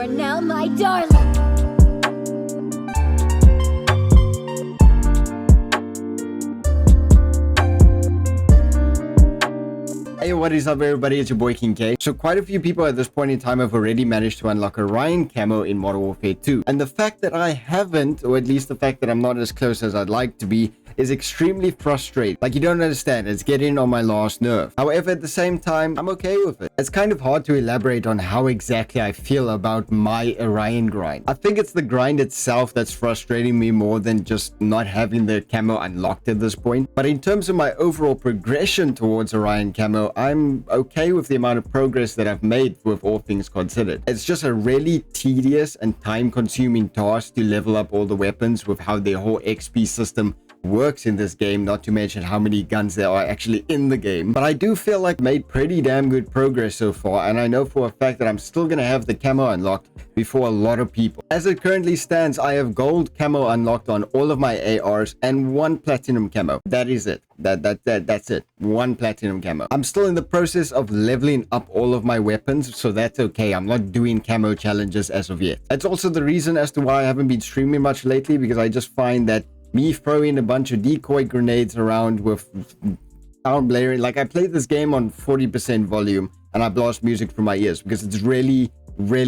are now my darling. Hey, what is up everybody, it's your boy KingKeenan. So quite a few people at this point in time have already managed to unlock Orion camo in Modern Warfare 2. And the fact that I haven't, or at least the fact that I'm not as close as I'd like to be, is extremely frustrating. Like, you don't understand, it's getting on my last nerve. However, at the same time, I'm okay with it. It's kind of hard to elaborate on how exactly I feel about my Orion grind. I think it's the grind itself that's frustrating me more than just not having the camo unlocked at this point. But in terms of my overall progression towards Orion camo, I'm okay with the amount of progress that I've made with all things considered. It's just a really tedious and time-consuming task to level up all the weapons with how the whole XP system works in this game, not to mention how many guns there are actually in the game. But I do feel like I made pretty damn good progress so far, and I know for a fact that I'm still gonna have the camo unlocked before a lot of people. As it currently stands, I have gold camo unlocked on all of my ARs and one platinum camo. That is it. That's it. One platinum camo. I'm still in the process of leveling up all of my weapons, so that's okay. I'm not doing camo challenges as of yet. That's also the reason as to why I haven't been streaming much lately, because I just find that me throwing a bunch of decoy grenades around with sound blaring, like I played this game on 40% volume and I blast music from my ears because it's really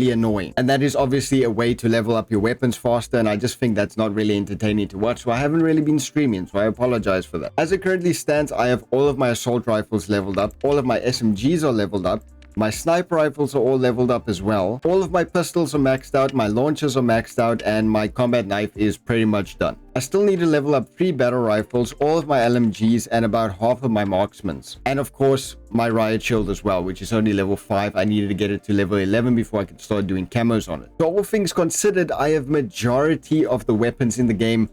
annoying. And that is obviously a way to level up your weapons faster, and I just think that's not really entertaining to watch, so I haven't really been streaming, so I apologize for that. As it currently stands, I have all of my assault rifles leveled up, all of my SMGs are leveled up, my sniper rifles are all leveled up as well. All of my pistols are maxed out, my launchers are maxed out, and my combat knife is pretty much done. I still need to level up 3 battle rifles, all of my LMGs, and about half of my marksmans. And of course, my riot shield as well, which is only level 5. I needed to get it to level 11 before I could start doing camos on it. So all things considered, I have majority of the weapons in the game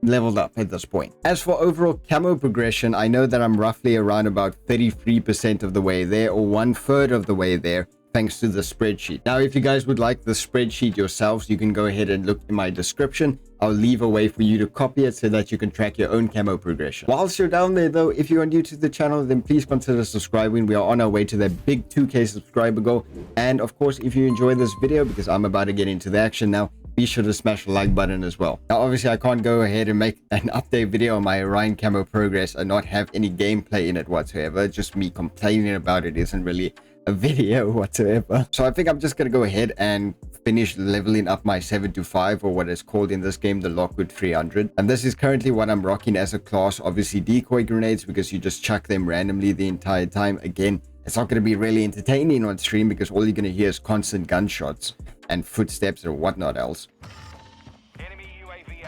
leveled up at this point. As for overall camo progression, I know that I'm roughly around about 33% of the way there, or 1/3 of the way there, thanks to the spreadsheet. Now, if you guys would like the spreadsheet yourselves, you can go ahead and look in my description. I'll leave a way for you to copy it so that you can track your own camo progression. Whilst you're down there though, if you are new to the channel, then please consider subscribing. We are on our way to that big 2K subscriber goal. And of course, if you enjoy this video, because I'm about to get into the action now, be sure to smash the like button as well. Now, obviously, I can't go ahead and make an update video on my Orion camo progress and not have any gameplay in it whatsoever. Just me complaining about it isn't really a video whatsoever. So I think I'm just gonna go ahead and finish leveling up my 7-5, or what is called in this game the Lockwood 300. And this is currently what I'm rocking as a class. Obviously, decoy grenades, because you just chuck them randomly the entire time. Again, it's not going to be really entertaining on stream because all you're going to hear is constant gunshots and footsteps or whatnot else.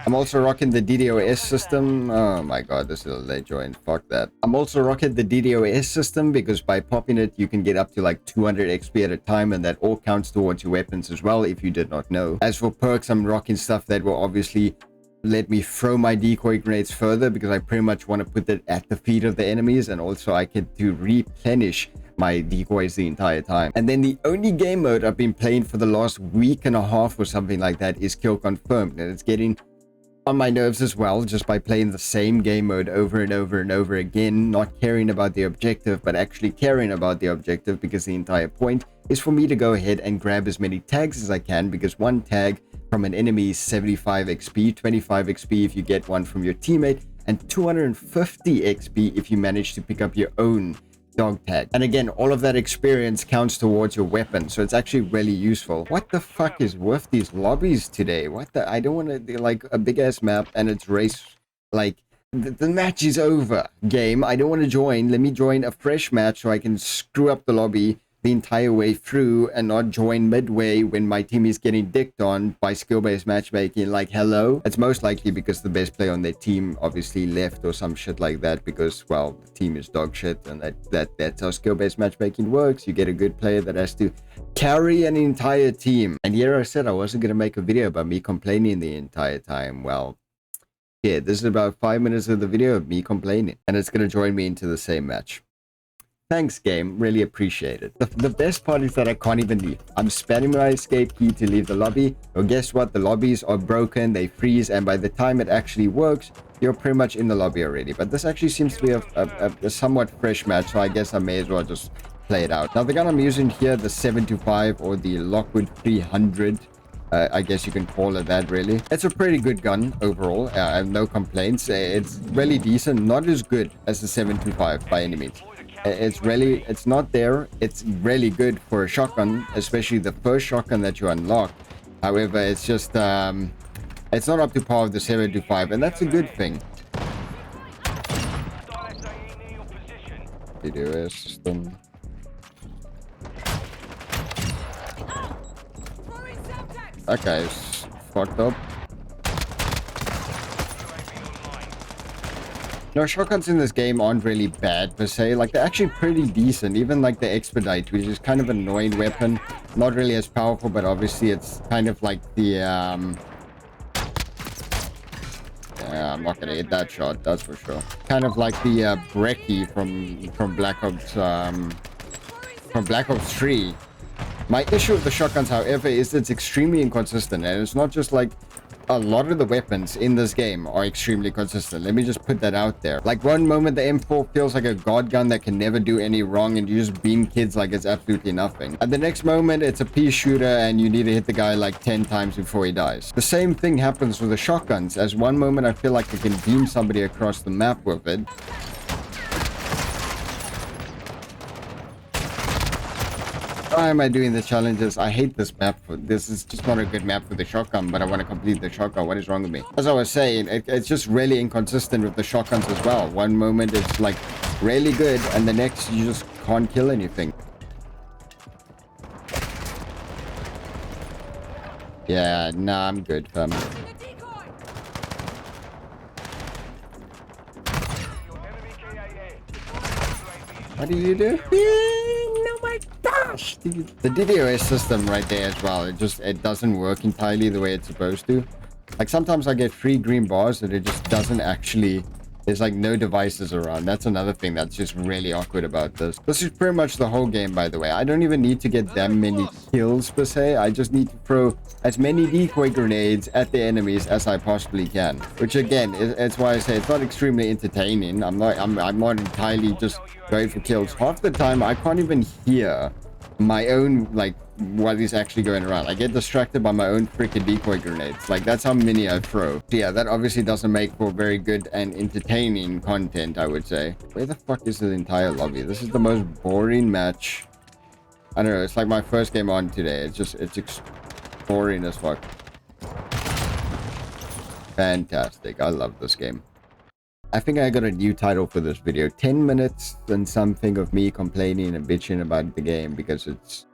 I'm also rocking the DDoS system. Oh my god, this is a late join. Fuck that. I'm also rocking the DDoS system because by popping it, you can get up to like 200 XP at a time, and that all counts towards your weapons as well, if you did not know. As for perks, I'm rocking stuff that will obviously let me throw my decoy grenades further, because I pretty much want to put it at the feet of the enemies, and also I get to replenish my decoys the entire time. And then the only game mode I've been playing for the last week and a half or something like that is kill confirmed, and it's getting on my nerves as well, just by playing the same game mode over and over and over again, not caring about the objective but actually caring about the objective, because the entire point is for me to go ahead and grab as many tags as I can, because one tag from an enemy is 75 XP, 25 XP if you get one from your teammate, and 250 XP if you manage to pick up your own dog tag. And again, all of that experience counts towards your weapon, so it's actually really useful. What the fuck is with these lobbies today? What the? I don't want to do like a big ass map and it's race, like the match is over. Game, I don't want to join. Let me join a fresh match so I can screw up the lobby the entire way through and not join midway when my team is getting dicked on by skill-based matchmaking. Like, hello? It's most likely because the best player on their team obviously left or some shit like that, because, well, the team is dog shit, and that's how skill-based matchmaking works. You get a good player that has to carry an entire team. And here I said I wasn't going to make a video about me complaining the entire time. Well, yeah, this is about 5 minutes of the video of me complaining, and it's going to join me into the same match. Thanks, game. Really appreciate it. The best part is that I can't even leave. I'm spamming my escape key to leave the lobby. Well, guess what? The lobbies are broken. They freeze. And by the time it actually works, you're pretty much in the lobby already. But this actually seems to be a somewhat fresh match. So I guess I may as well just play it out. Now, the gun I'm using here, the 725 or the Lockwood 300, I guess you can call it that, really. It's a pretty good gun overall. I have no complaints. It's really decent. Not as good as the 725 by any means. It's not there. It's really good for a shotgun, especially the first shotgun that you unlock. However, it's just, it's not up to par with the 725, and that's a good thing. Video system. That guy's fucked up. No, shotguns in this game aren't really bad per se. Like, they're actually pretty decent. Even like the Expedite, which is kind of an annoying weapon. Not really as powerful, but obviously it's kind of like the yeah, I'm not gonna hit that shot, that's for sure. Kind of like the Brecci from Black Ops 3. My issue with the shotguns, however, is it's extremely inconsistent, and it's not just like a lot of the weapons in this game are extremely consistent. Let me just put that out there. Like, one moment the M4 feels like a god gun that can never do any wrong, and you just beam kids like it's absolutely nothing. And the next moment it's a pea shooter and you need to hit the guy like 10 times before he dies. The same thing happens with the shotguns, as one moment I feel like I can beam somebody across the map with it. Why am I doing the challenges? I hate this map. This is just not a good map for the shotgun, but I want to complete the shotgun. What is wrong with me? As I was saying, it's just really inconsistent with the shotguns as well. One moment it's like really good, and the next you just can't kill anything. Yeah, nah, I'm good, fam. What do you do? Oh my gosh! The DDoS system right there as well. It doesn't work entirely the way it's supposed to. Like, sometimes I get 3 green bars and it just doesn't actually... There's like no devices around. That's another thing that's just really awkward about this. This is pretty much the whole game, by the way. I don't even need to get that many kills per se. I just need to throw as many decoy grenades at the enemies as I possibly can. Which again, it's why I say it's not extremely entertaining. I'm not entirely just going for kills. Half the time I can't even hear my own, like, what is actually going around. I get distracted by my own freaking decoy grenades. Like, that's how many I throw. So yeah, that obviously doesn't make for very good and entertaining content, I would say. Where the fuck is the entire lobby? This is the most boring match. I don't know, it's like my first game on today. It's boring as fuck. Fantastic. I love this game. I think I got a new title for this video. 10 minutes and something of me complaining and bitching about the game because it's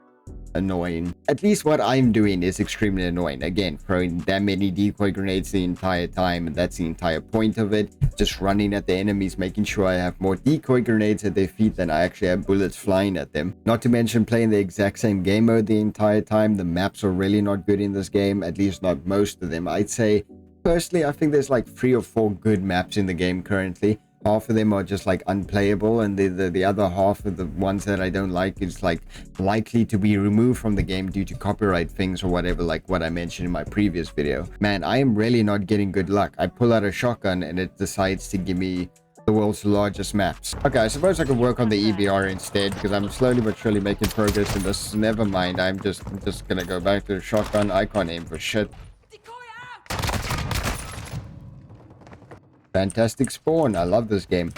annoying. At least what I'm doing is extremely annoying. Again, throwing that many decoy grenades the entire time, and that's the entire point of it. Just running at the enemies, making sure I have more decoy grenades at their feet than I actually have bullets flying at them. Not to mention playing the exact same game mode the entire time. The maps are really not good in this game, at least not most of them. I'd say, personally, I think there's like 3 or 4 good maps in the game currently. Half of them are just like unplayable, and the other half of the ones that I don't like is like likely to be removed from the game due to copyright things or whatever, like what I mentioned in my previous video. Man, I am really not getting good luck. I pull out a shotgun and it decides to give me the world's largest maps. Okay, I suppose I could work on the EBR instead, because I'm slowly but surely making progress in this. Never mind, I'm just gonna go back to the shotgun. I can't aim for shit. Fantastic spawn. I love this game.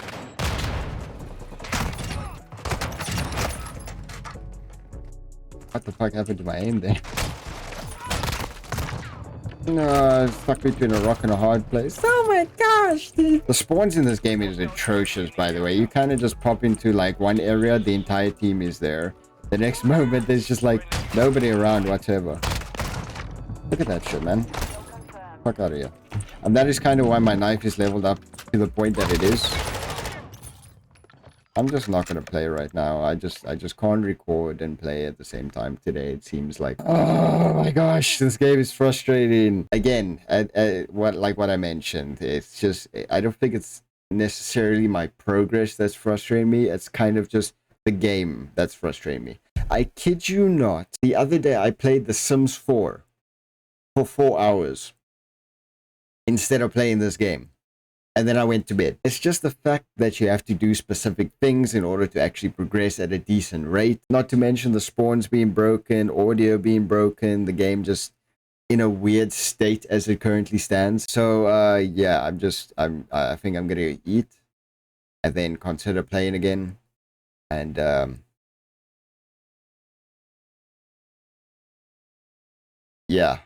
What the fuck happened to my aim there? No, stuck between a rock and a hard place. Oh my gosh, dude. The spawns in this game is atrocious, by the way. You kind of just pop into like one area, the entire team is there. The next moment, there's just like nobody around whatsoever. Look at that shit, man. Fuck out of here. And that is kind of why my knife is leveled up to the point that it is. I'm just not gonna play right now. I just can't record and play at the same time today. It seems like, oh my gosh, this game is frustrating. Again, what I mentioned, it's just, I don't think it's necessarily my progress that's frustrating me. It's kind of just the game that's frustrating me. I kid you not. The other day I played The Sims 4 for 4 hours. Instead of playing this game. and then I went to bed. It's just the fact that you have to do specific things in order to actually progress at a decent rate. Not to mention the spawns being broken, audio being broken, the game just in a weird state as it currently stands. So yeah, I think I'm gonna eat and then consider playing again. And yeah.